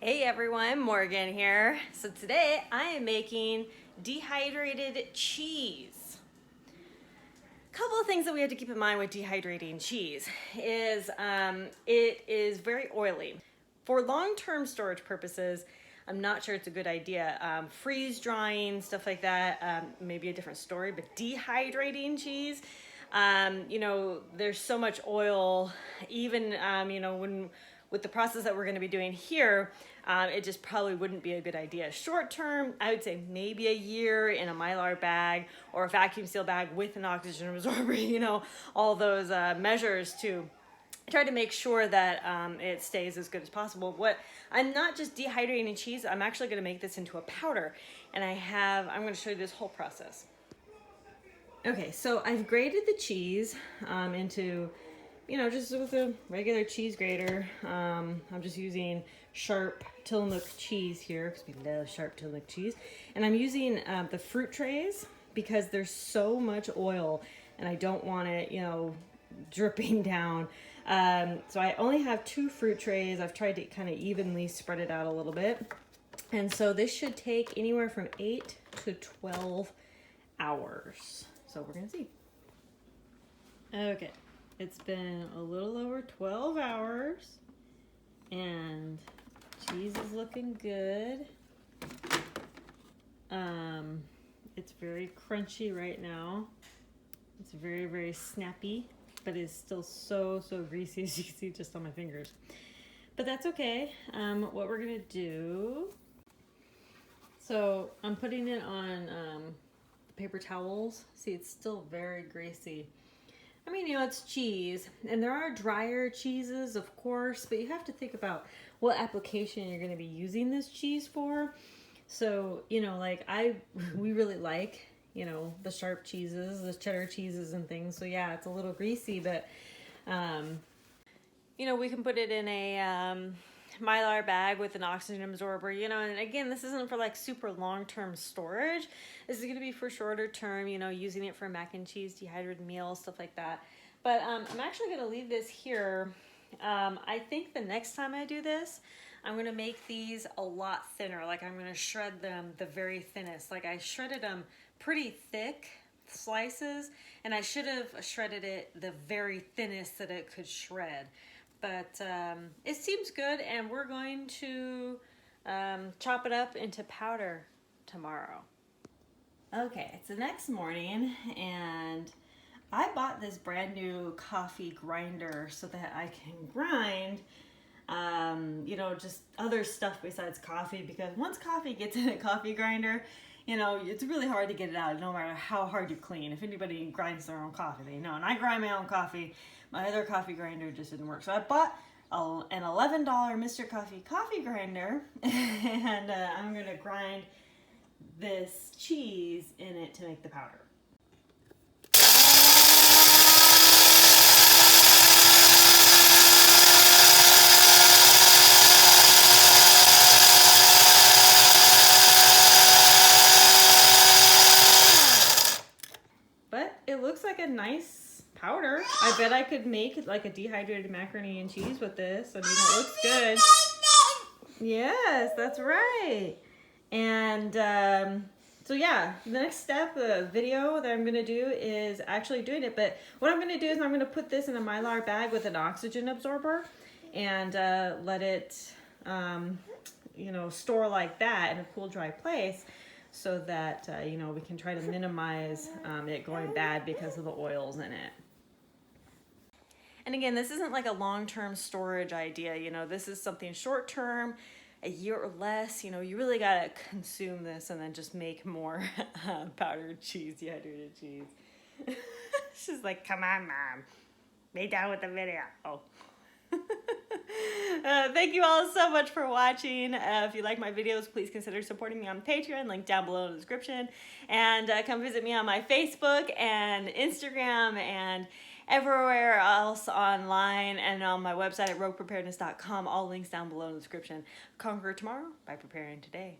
Hey everyone, Morgan here. So today I am making dehydrated cheese. A couple of things that we have to keep in mind with dehydrating cheese is it is very oily. For long-term storage purposes, I'm not sure it's a good idea. Freeze drying, stuff like that, maybe a different story, but dehydrating cheese, there's so much oil, even, when with the process that we're going to be doing here, it just probably wouldn't be a good idea. Short term, I would say maybe a year in a Mylar bag or a vacuum seal bag with an oxygen absorber, all those measures to try to make sure that it stays as good as possible. I'm not just dehydrating cheese, I'm actually going to make this into a powder. And I'm going to show you this whole process. Okay, so I've grated the cheese into, just with a regular cheese grater. I'm just using sharp Tillamook cheese here because we love sharp Tillamook cheese. And I'm using the fruit trays because there's so much oil and I don't want it, dripping down. So I only have 2 fruit trays. I've tried to kind of evenly spread it out a little bit. And so this should take anywhere from 8 to 12 hours. So we're gonna see. Okay, it's been a little over 12 hours and cheese is looking good. It's very crunchy right now. It's very, very snappy, but it's still so greasy, as you can see just on my fingers. But that's okay. What we're gonna do, so I'm putting it on paper towels. See, it's still very greasy. I mean, it's cheese, and there are drier cheeses, of course, but you have to think about what application you're gonna be using this cheese for. So, we really like, the sharp cheeses, the cheddar cheeses and things. So yeah, it's a little greasy, but, we can put it in a Mylar bag with an oxygen absorber, and again, this isn't for like super long-term storage. This is going to be for shorter term, using it for mac and cheese, dehydrated meals, stuff like that. But I'm actually going to leave this here. I think the next time I do this, I'm going to make these a lot thinner. Like I'm going to shred them the very thinnest. Like I shredded them pretty thick slices, and I should have shredded it the very thinnest that it could shred. But it seems good, and we're going to chop it up into powder tomorrow. Okay, it's the next morning, and I bought this brand new coffee grinder so that I can grind, just other stuff besides coffee, because once coffee gets in a coffee grinder, it's really hard to get it out no matter how hard you clean. If anybody grinds their own coffee, they know. And I grind my own coffee. My other coffee grinder just didn't work. So I bought an $11 Mr. Coffee grinder, and I'm going to grind this cheese in it to make the powder. But it looks like a nice powder. I bet I could make like a dehydrated macaroni and cheese with this. I mean, it looks good. Yes, that's right. And so yeah, the next step, the video that I'm going to do is actually doing it. But what I'm going to do is I'm going to put this in a Mylar bag with an oxygen absorber and let it, store like that in a cool, dry place, so that, we can try to minimize it going bad because of the oils in it. And again, this isn't like a long-term storage idea. This is something short-term, a year or less. You really got to consume this and then just make more powdered cheese, dehydrated cheese. She's like, come on, Mom. Be done with the video. Oh. Thank you all so much for watching. If you like my videos, please consider supporting me on Patreon, link down below in the description. And come visit me on my Facebook and Instagram and everywhere else online, and on my website at roguepreparedness.com. All links down below in the description. Conquer tomorrow by preparing today.